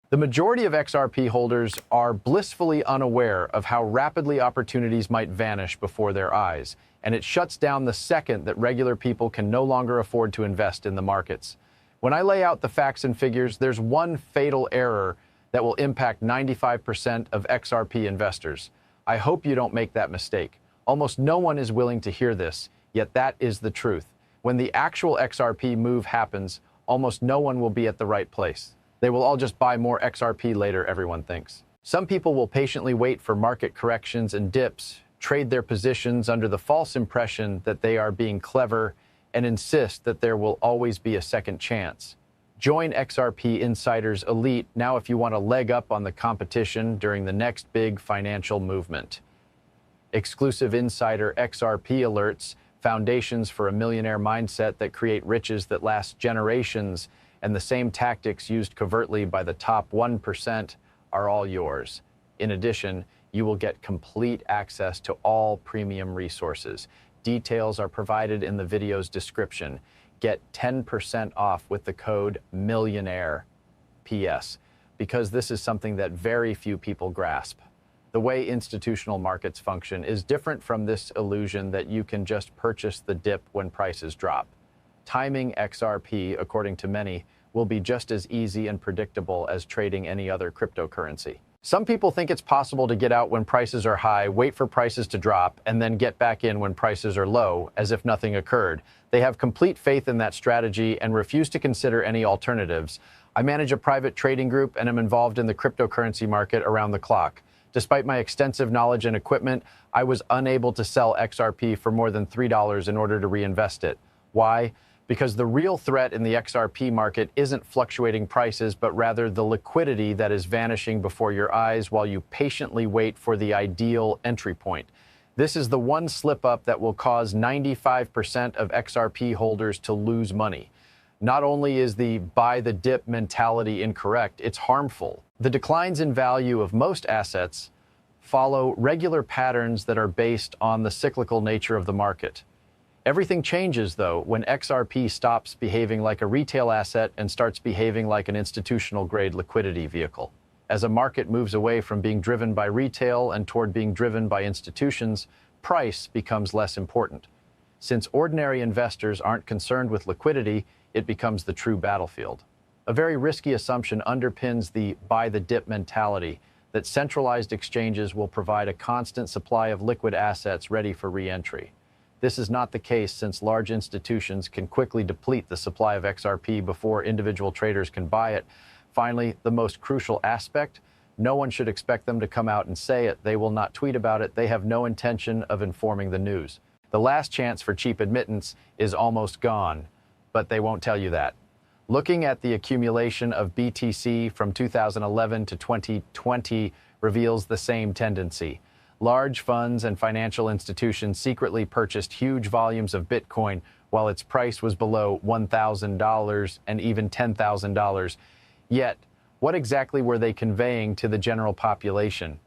The majority of XRP holders are blissfully unaware of how rapidly opportunities might vanish before their eyes, and it shuts down the second that regular people can no longer afford to invest in the markets. When I lay out the facts and figures, there's one fatal error that will impact 95% of XRP investors. I hope you don't make that mistake. Almost no one is willing to hear this, yet that is the truth. When the actual XRP move happens, almost no one will be at the right place. They will all just buy more XRP later, everyone thinks. Some people will patiently wait for market corrections and dips, trade their positions under the false impression that they are being clever, and insist that there will always be a second chance. Join XRP Insider's elite now if you want a leg up on the competition during the next big financial movement. Exclusive insider XRP alerts, foundations for a millionaire mindset that create riches that last generations, and the same tactics used covertly by the top 1% are all yours. In addition, you will get complete access to all premium resources. Details are provided in the video's description. Get 10% off with the code MILLIONAIRE. PS, because this is something that very few people grasp. The way institutional markets function is different from this illusion that you can just purchase the dip when prices drop. Timing XRP, according to many, will be just as easy and predictable as trading any other cryptocurrency. Some people think it's possible to get out when prices are high, wait for prices to drop, and then get back in when prices are low, as if nothing occurred. They have complete faith in that strategy and refuse to consider any alternatives. I manage a private trading group and am involved in the cryptocurrency market around the clock. Despite my extensive knowledge and equipment, I was unable to sell XRP for more than $3 in order to reinvest it. Why? Because the real threat in the XRP market isn't fluctuating prices, but rather the liquidity that is vanishing before your eyes while you patiently wait for the ideal entry point. This is the one slip-up that will cause 95% of XRP holders to lose money. Not only is the buy the dip mentality incorrect, it's harmful. The declines in value of most assets follow regular patterns that are based on the cyclical nature of the market. Everything changes, though, when XRP stops behaving like a retail asset and starts behaving like an institutional-grade liquidity vehicle. As a market moves away from being driven by retail and toward being driven by institutions, price becomes less important. Since ordinary investors aren't concerned with liquidity, it becomes the true battlefield. A very risky assumption underpins the buy-the-dip mentality that centralized exchanges will provide a constant supply of liquid assets ready for re-entry. This is not the case since large institutions can quickly deplete the supply of XRP before individual traders can buy it. Finally, the most crucial aspect, no one should expect them to come out and say it. They will not tweet about it. They have no intention of informing the news. The last chance for cheap admittance is almost gone, but they won't tell you that. Looking at the accumulation of BTC from 2011 to 2020 reveals the same tendency. Large funds and financial institutions secretly purchased huge volumes of Bitcoin while its price was below $1,000 and even $10,000. Yet, what exactly were they conveying to the general population?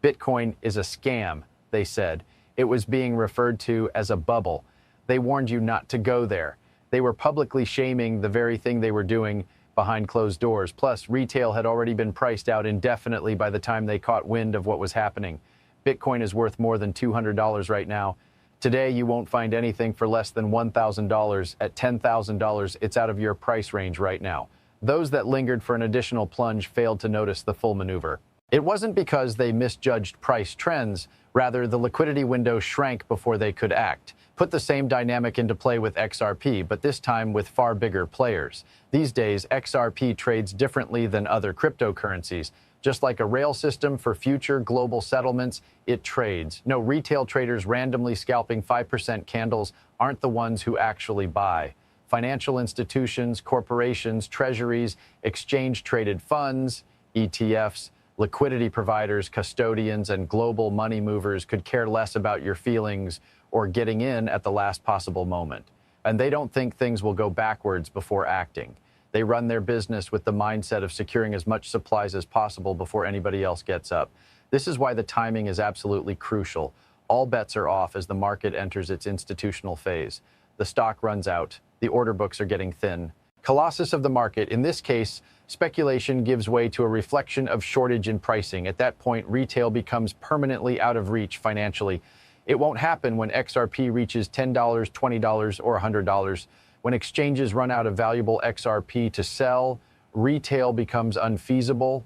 Bitcoin is a scam, they said. It was being referred to as a bubble. They warned you not to go there. They were publicly shaming the very thing they were doing behind closed doors. Plus, retail had already been priced out indefinitely by the time they caught wind of what was happening. Bitcoin is worth more than $200 right now. Today, you won't find anything for less than $1,000. At $10,000, it's out of your price range right now. Those that lingered for an additional plunge failed to notice the full maneuver. It wasn't because they misjudged price trends. Rather, the liquidity window shrank before they could act. Put the same dynamic into play with XRP, but this time with far bigger players. These days, XRP trades differently than other cryptocurrencies. Just like a rail system for future global settlements, it trades. No retail traders randomly scalping 5% candles aren't the ones who actually buy. Financial institutions, corporations, treasuries, exchange-traded funds, ETFs, liquidity providers, custodians, and global money movers could care less about your feelings or getting in at the last possible moment. And they don't think things will go backwards before acting. They run their business with the mindset of securing as much supplies as possible before anybody else gets up. This is why the timing is absolutely crucial. All bets are off as the market enters its institutional phase. The stock runs out. The order books are getting thin. Colossus of the market. In this case, speculation gives way to a reflection of shortage in pricing. At that point, retail becomes permanently out of reach financially. It won't happen when XRP reaches $10, $20, or $100. When exchanges run out of valuable XRP to sell, retail becomes unfeasible.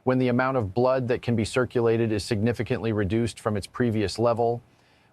When the amount of blood that can be circulated is significantly reduced from its previous level.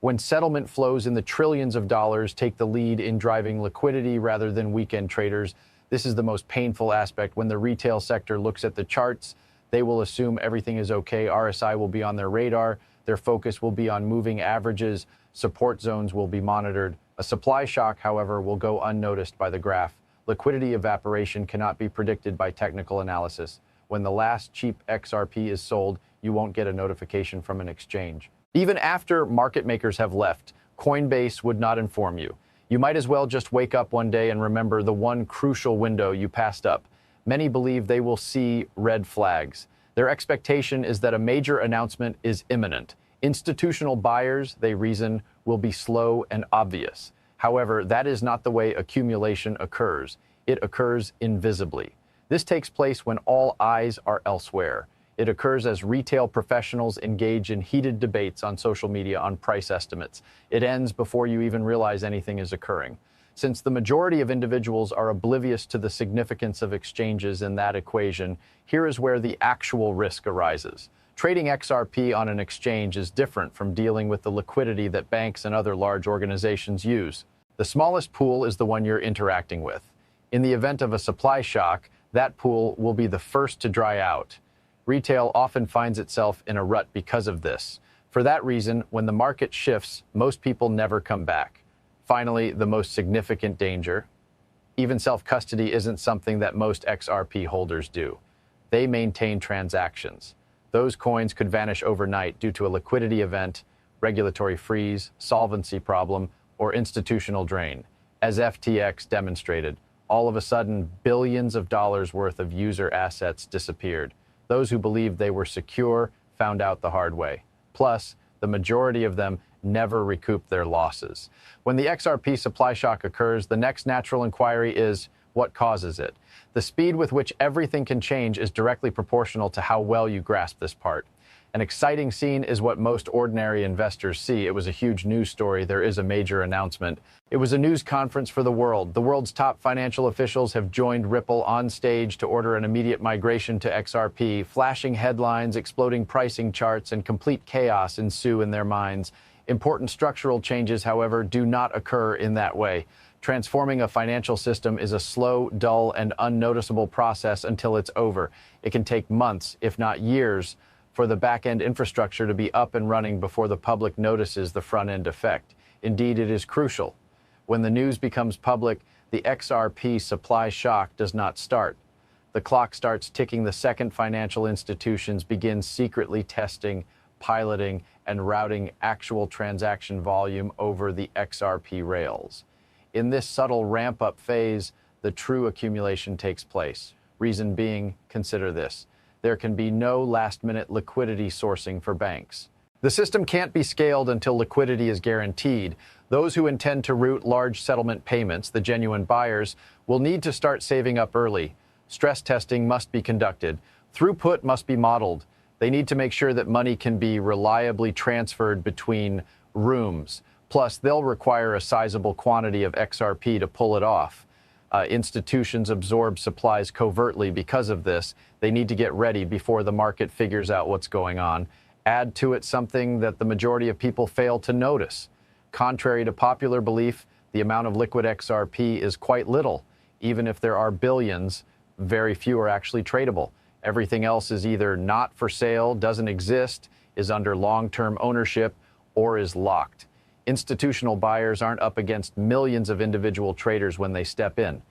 When settlement flows in the trillions of dollars take the lead in driving liquidity rather than weekend traders. This is the most painful aspect. When the retail sector looks at the charts, they will assume everything is okay. RSI will be on their radar. Their focus will be on moving averages. Support zones will be monitored. A supply shock, however, will go unnoticed by the graph. Liquidity evaporation cannot be predicted by technical analysis. When the last cheap XRP is sold, you won't get a notification from an exchange. Even after market makers have left, Coinbase would not inform you. You might as well just wake up one day and remember the one crucial window you passed up. Many believe they will see red flags. Their expectation is that a major announcement is imminent. Institutional buyers, they reason, will be slow and obvious. However, that is not the way accumulation occurs. It occurs invisibly. This takes place when all eyes are elsewhere. It occurs as retail professionals engage in heated debates on social media on price estimates. It ends before you even realize anything is occurring. Since the majority of individuals are oblivious to the significance of exchanges in that equation, here is where the actual risk arises. Trading XRP on an exchange is different from dealing with the liquidity that banks and other large organizations use. The smallest pool is the one you're interacting with. In the event of a supply shock, that pool will be the first to dry out. Retail often finds itself in a rut because of this. For that reason, when the market shifts, most people never come back. Finally, the most significant danger. Even self-custody isn't something that most XRP holders do. They maintain transactions. Those coins could vanish overnight due to a liquidity event, regulatory freeze, solvency problem, or institutional drain. As FTX demonstrated, all of a sudden, billions of dollars worth of user assets disappeared. Those who believed they were secure found out the hard way. Plus, the majority of them never recouped their losses. When the XRP supply shock occurs, the next natural inquiry is, what causes it? The speed with which everything can change is directly proportional to how well you grasp this part. An exciting scene is what most ordinary investors see. It was a huge news story. There is a major announcement. It was a news conference for the world. The world's top financial officials have joined Ripple on stage to order an immediate migration to XRP. Flashing headlines, exploding pricing charts, and complete chaos ensue in their minds. Important structural changes, however, do not occur in that way. Transforming a financial system is a slow, dull, and unnoticeable process until it's over. It can take months, if not years, for the back-end infrastructure to be up and running before the public notices the front-end effect. Indeed, it is crucial. When the news becomes public, the XRP supply shock does not start. The clock starts ticking the second financial institutions begin secretly testing, piloting, and routing actual transaction volume over the XRP rails. In this subtle ramp-up phase, the true accumulation takes place. Reason being, consider this. There can be no last-minute liquidity sourcing for banks. The system can't be scaled until liquidity is guaranteed. Those who intend to route large settlement payments, the genuine buyers, will need to start saving up early. Stress testing must be conducted. Throughput must be modeled. They need to make sure that money can be reliably transferred between rooms. Plus, they'll require a sizable quantity of XRP to pull it off. Institutions absorb supplies covertly because of this. They need to get ready before the market figures out what's going on. Add to it something that the majority of people fail to notice. Contrary to popular belief, the amount of liquid XRP is quite little. Even if there are billions, very few are actually tradable. Everything else is either not for sale, doesn't exist, is under long-term ownership, or is locked. Institutional buyers aren't up against millions of individual traders when they step in.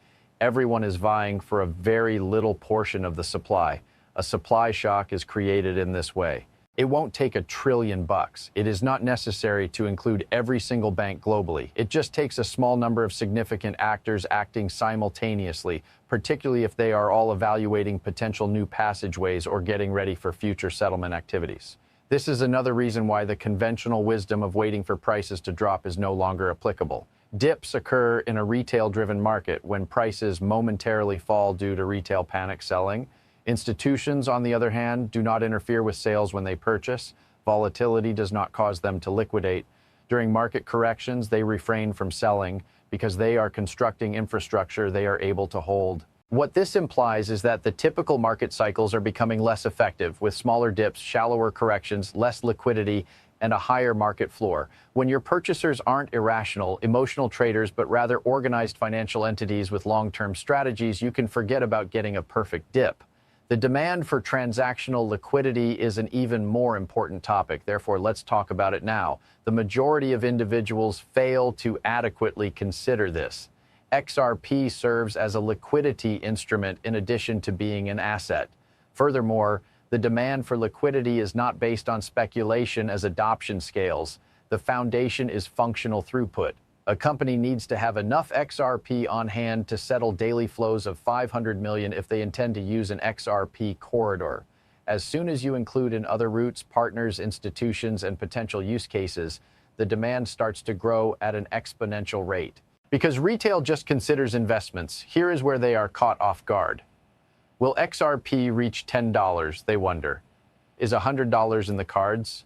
Everyone is vying for a very little portion of the supply. A supply shock is created in this way. It won't take $1 trillion. It is not necessary to include every single bank globally. It just takes a small number of significant actors acting simultaneously, particularly if they are all evaluating potential new passageways or getting ready for future settlement activities. This is another reason why the conventional wisdom of waiting for prices to drop is no longer applicable. Dips occur in a retail-driven market when prices momentarily fall due to retail panic selling. Institutions, on the other hand, do not interfere with sales when they purchase. Volatility does not cause them to liquidate. During market corrections, they refrain from selling because they are constructing infrastructure they are able to hold. What this implies is that the typical market cycles are becoming less effective, with smaller dips, shallower corrections, less liquidity, and a higher market floor. When your purchasers aren't irrational, emotional traders, but rather organized financial entities with long-term strategies, you can forget about getting a perfect dip. The demand for transactional liquidity is an even more important topic. Therefore, let's talk about it now. The majority of individuals fail to adequately consider this. XRP serves as a liquidity instrument in addition to being an asset. Furthermore, the demand for liquidity is not based on speculation as adoption scales. The foundation is functional throughput. A company needs to have enough XRP on hand to settle daily flows of 500 million if they intend to use an XRP corridor. As soon as you include in other routes, partners, institutions, and potential use cases, the demand starts to grow at an exponential rate. Because retail just considers investments, here is where they are caught off guard. Will XRP reach $10, they wonder? Is $100 in the cards?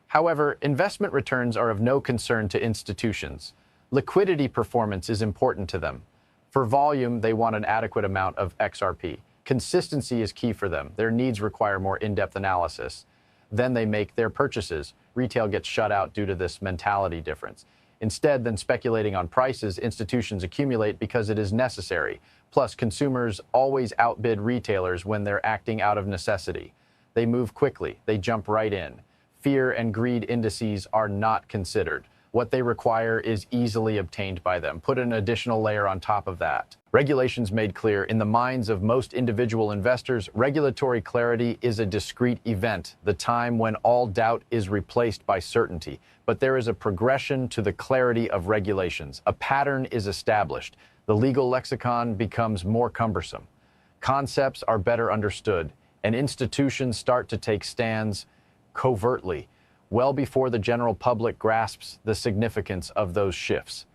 However, investment returns are of no concern to institutions. Liquidity performance is important to them. For volume, they want an adequate amount of XRP. Consistency is key for them. Their needs require more in-depth analysis. Then they make their purchases. Retail gets shut out due to this mentality difference. Instead than speculating on prices, institutions accumulate because it is necessary. Plus, consumers always outbid retailers when they're acting out of necessity. They move quickly. They jump right in. Fear and greed indices are not considered. What they require is easily obtained by them. Put an additional layer on top of that. Regulations made clear. In the minds of most individual investors, regulatory clarity is a discrete event, the time when all doubt is replaced by certainty. But there is a progression to the clarity of regulations. A pattern is established. The legal lexicon becomes more cumbersome. Concepts are better understood, and institutions start to take stands covertly, well before the general public grasps the significance of those shifts.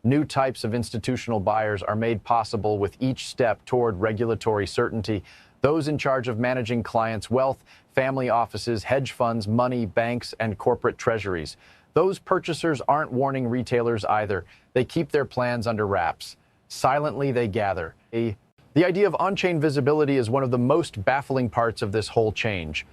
New types of institutional buyers are made possible with each step toward regulatory certainty. Those in charge of managing clients' wealth, family offices, hedge funds, money, banks, and corporate treasuries. Those purchasers aren't warning retailers either. They keep their plans under wraps. Silently, they gather. The idea of on-chain visibility is one of the most baffling parts of this whole change.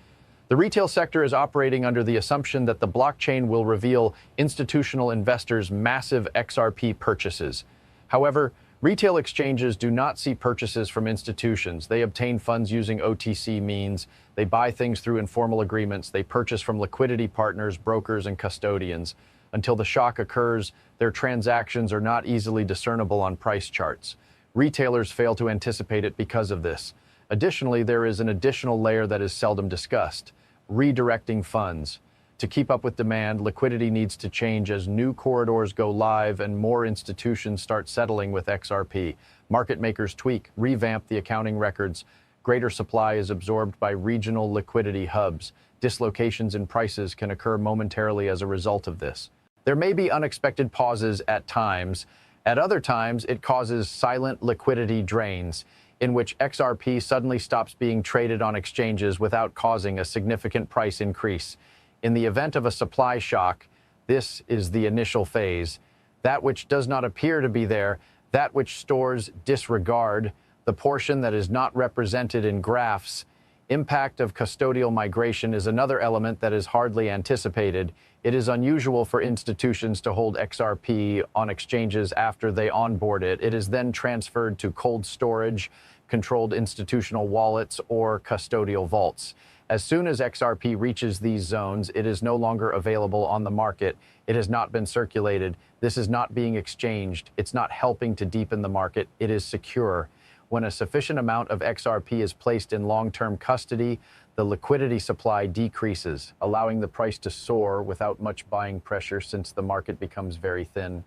The retail sector is operating under the assumption that the blockchain will reveal institutional investors' massive XRP purchases. However, retail exchanges do not see purchases from institutions. They obtain funds using OTC means. They buy things through informal agreements. They purchase from liquidity partners, brokers, and custodians. Until the shock occurs, their transactions are not easily discernible on price charts. Retailers fail to anticipate it because of this. Additionally, there is an additional layer that is seldom discussed: redirecting funds. To keep up with demand, liquidity needs to change as new corridors go live and more institutions start settling with XRP. Market makers tweak, revamp the accounting records. Greater supply is absorbed by regional liquidity hubs. Dislocations in prices can occur momentarily as a result of this. There may be unexpected pauses at times. At other times, it causes silent liquidity drains, in which XRP suddenly stops being traded on exchanges without causing a significant price increase. In the event of a supply shock, this is the initial phase. That which does not appear to be there, that which stores disregard, the portion that is not represented in graphs. Impact of custodial migration is another element that is hardly anticipated. It is unusual for institutions to hold XRP on exchanges after they onboard it. It is then transferred to cold storage, controlled institutional wallets, or custodial vaults. As soon as XRP reaches these zones, it is no longer available on the market. It has not been circulated. This is not being exchanged. It's not helping to deepen the market. It is secure. When a sufficient amount of XRP is placed in long-term custody, the liquidity supply decreases, allowing the price to soar without much buying pressure since the market becomes very thin.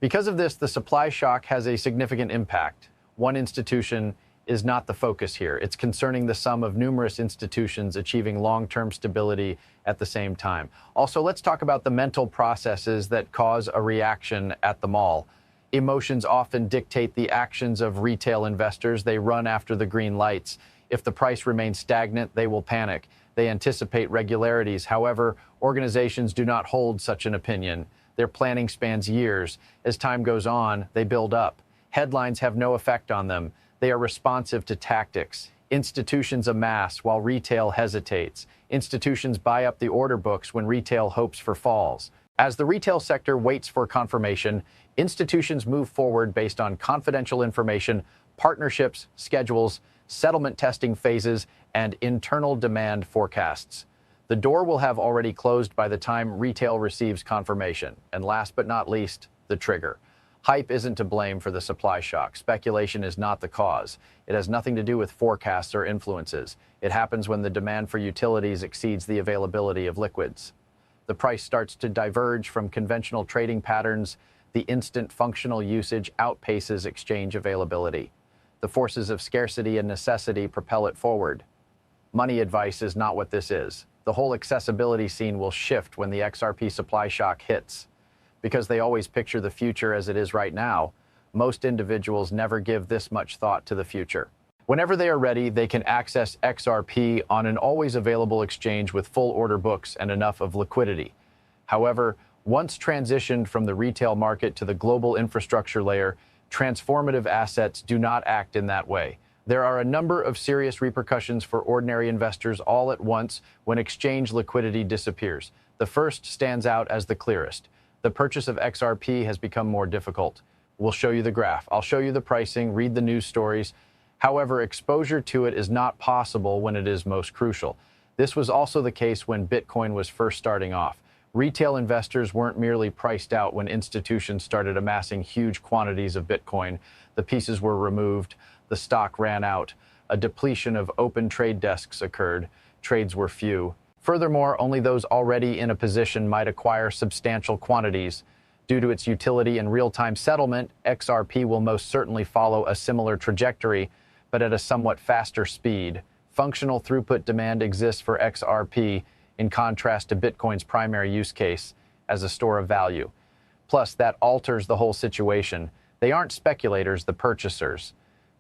Because of this, the supply shock has a significant impact. One institution is not the focus here. It's concerning the sum of numerous institutions achieving long-term stability at the same time. Also, let's talk about the mental processes that cause a reaction at the mall. Emotions often dictate the actions of retail investors. They run after the green lights. If the price remains stagnant, they will panic. They anticipate regularities. However, organizations do not hold such an opinion. Their planning spans years. As time goes on, they build up. Headlines have no effect on them. They are responsive to tactics. Institutions amass while retail hesitates. Institutions buy up the order books when retail hopes for falls. As the retail sector waits for confirmation, institutions move forward based on confidential information, partnerships, schedules, settlement testing phases, and internal demand forecasts. The door will have already closed by the time retail receives confirmation. And last but not least, the trigger. Hype isn't to blame for the supply shock. Speculation is not the cause. It has nothing to do with forecasts or influences. It happens when the demand for utilities exceeds the availability of liquids. The price starts to diverge from conventional trading patterns. The instant functional usage outpaces exchange availability. The forces of scarcity and necessity propel it forward. Money advice is not what this is. The whole accessibility scene will shift when the XRP supply shock hits. Because they always picture the future as it is right now, most individuals never give this much thought to the future. Whenever they are ready, they can access XRP on an always available exchange with full order books and enough of liquidity. However, once transitioned from the retail market to the global infrastructure layer, transformative assets do not act in that way. There are a number of serious repercussions for ordinary investors all at once when exchange liquidity disappears. The first stands out as the clearest. The purchase of XRP has become more difficult. We'll show you the graph. I'll show you the pricing, read the news stories. However, exposure to it is not possible when it is most crucial. This was also the case when Bitcoin was first starting off. Retail investors weren't merely priced out when institutions started amassing huge quantities of Bitcoin. The pieces were removed, the stock ran out, a depletion of open trade desks occurred, trades were few. Furthermore, only those already in a position might acquire substantial quantities. Due to its utility in real-time settlement, XRP will most certainly follow a similar trajectory, but at a somewhat faster speed. Functional throughput demand exists for XRP, in contrast to Bitcoin's primary use case as a store of value. Plus, that alters the whole situation. They aren't speculators, the purchasers.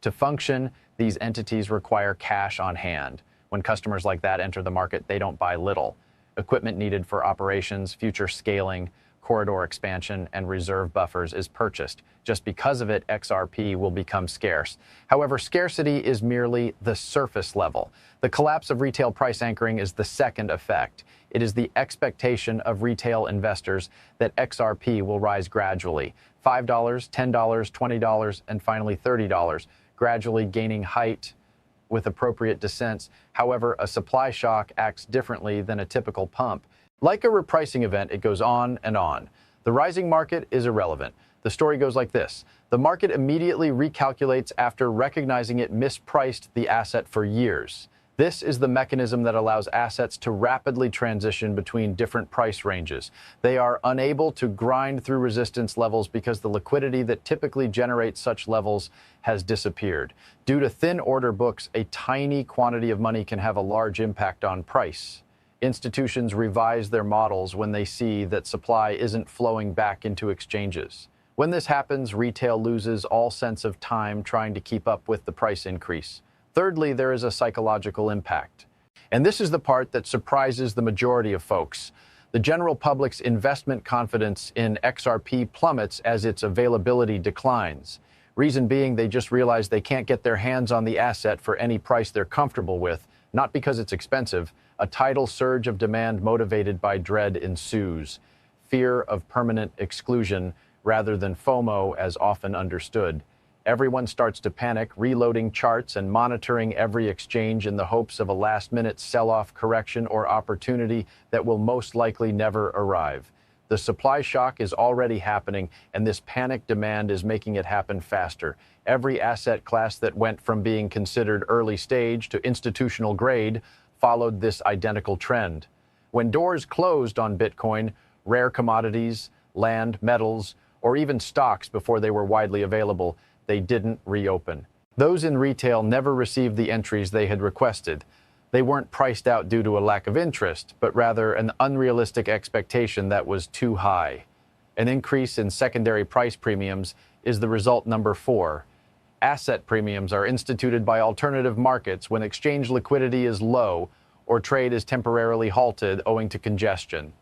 To function, these entities require cash on hand. When customers like that enter the market, they don't buy little. Equipment needed for operations, future scaling, corridor expansion, and reserve buffers is purchased. Just because of it, XRP will become scarce. However, scarcity is merely the surface level. The collapse of retail price anchoring is the second effect. It is the expectation of retail investors that XRP will rise gradually. $5, $10, $20, and finally $30, gradually gaining height with appropriate descents. However, a supply shock acts differently than a typical pump. Like a repricing event, it goes on and on. The rising market is irrelevant. The story goes like this. The market immediately recalculates after recognizing it mispriced the asset for years. This is the mechanism that allows assets to rapidly transition between different price ranges. They are unable to grind through resistance levels because the liquidity that typically generates such levels has disappeared. Due to thin order books, a tiny quantity of money can have a large impact on price. Institutions revise their models when they see that supply isn't flowing back into exchanges. When this happens, retail loses all sense of time trying to keep up with the price increase. Thirdly, there is a psychological impact. And this is the part that surprises the majority of folks. The general public's investment confidence in XRP plummets as its availability declines. Reason being, they just realize they can't get their hands on the asset for any price they're comfortable with, not because it's expensive. A tidal surge of demand motivated by dread ensues. Fear of permanent exclusion rather than FOMO as often understood. Everyone starts to panic, reloading charts and monitoring every exchange in the hopes of a last-minute sell-off correction or opportunity that will most likely never arrive. The supply shock is already happening, and this panic demand is making it happen faster. Every asset class that went from being considered early stage to institutional grade followed this identical trend. When doors closed on Bitcoin, rare commodities, land, metals, or even stocks before they were widely available, they didn't reopen. Those in retail never received the entries they had requested. They weren't priced out due to a lack of interest, but rather an unrealistic expectation that was too high. An increase in secondary price premiums is the result number 4. Asset premiums are instituted by alternative markets when exchange liquidity is low or trade is temporarily halted owing to congestion.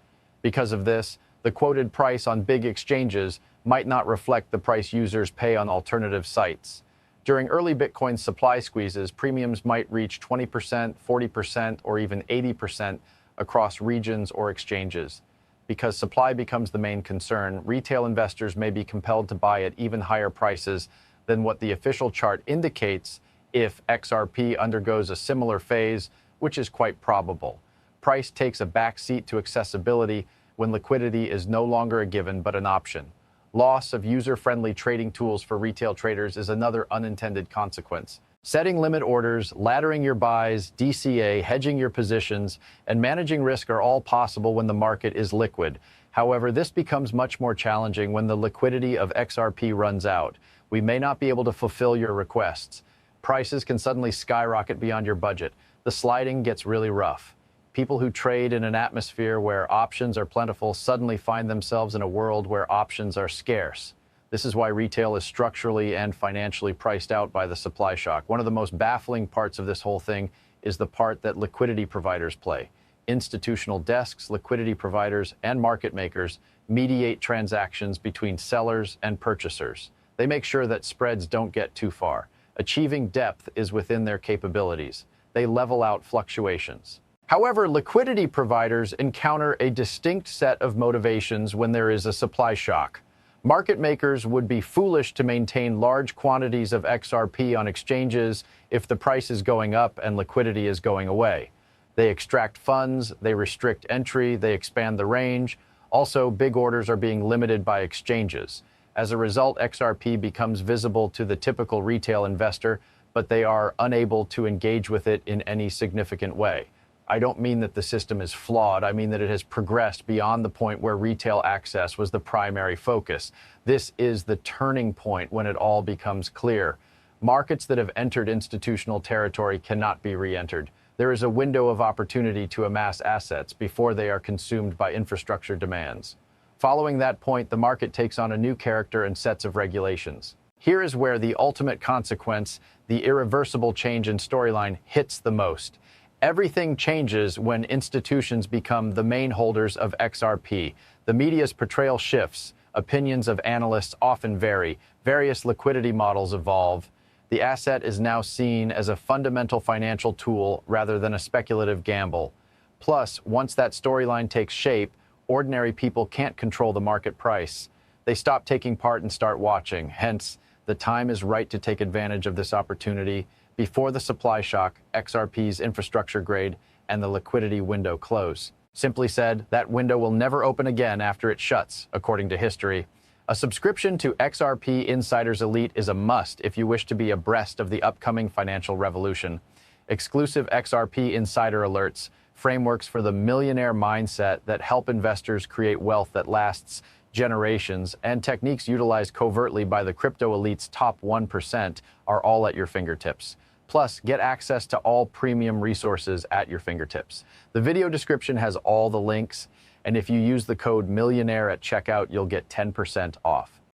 Because of this, the quoted price on big exchanges might not reflect the price users pay on alternative sites. During early Bitcoin supply squeezes, premiums might reach 20%, 40%, or even 80% across regions or exchanges. Because supply becomes the main concern, retail investors may be compelled to buy at even higher prices than what the official chart indicates if XRP undergoes a similar phase, which is quite probable. Price takes a backseat to accessibility when liquidity is no longer a given but an option. Loss of user-friendly trading tools for retail traders is another unintended consequence. Setting limit orders, laddering your buys, DCA, hedging your positions, and managing risk are all possible when the market is liquid. However, this becomes much more challenging when the liquidity of XRP runs out. We may not be able to fulfill your requests. Prices can suddenly skyrocket beyond your budget. The sliding gets really rough. People who trade in an atmosphere where options are plentiful suddenly find themselves in a world where options are scarce. This is why retail is structurally and financially priced out by the supply shock. One of the most baffling parts of this whole thing is the part that liquidity providers play. Institutional desks, liquidity providers, and market makers mediate transactions between sellers and purchasers. They make sure that spreads don't get too far. Achieving depth is within their capabilities. They level out fluctuations. However, liquidity providers encounter a distinct set of motivations when there is a supply shock. Market makers would be foolish to maintain large quantities of XRP on exchanges if the price is going up and liquidity is going away. They extract funds, they restrict entry, they expand the range. Also, big orders are being limited by exchanges. As a result, XRP becomes visible to the typical retail investor, but they are unable to engage with it in any significant way. I don't mean that the system is flawed. I mean that it has progressed beyond the point where retail access was the primary focus. This is the turning point when it all becomes clear. Markets that have entered institutional territory cannot be re-entered. There is a window of opportunity to amass assets before they are consumed by infrastructure demands. Following that point, the market takes on a new character and sets of regulations. Here is where the ultimate consequence, the irreversible change in storyline, hits the most. Everything changes when institutions become the main holders of XRP. The media's portrayal shifts. Opinions of analysts often vary. Various liquidity models evolve. The asset is now seen as a fundamental financial tool rather than a speculative gamble. Plus, once that storyline takes shape, ordinary people can't control the market price. They stop taking part and start watching. Hence, the time is right to take advantage of this opportunity before the supply shock, XRP's infrastructure grade, and the liquidity window close. Simply said, that window will never open again after it shuts, according to history. A subscription to XRP Insiders Elite is a must if you wish to be abreast of the upcoming financial revolution. Exclusive XRP Insider alerts, frameworks for the millionaire mindset that help investors create wealth that lasts generations, and techniques utilized covertly by the crypto elite's top 1% are all at your fingertips. Plus, get access to all premium resources at your fingertips. The video description has all the links, and if you use the code MILLIONAIRE at checkout, you'll get 10% off.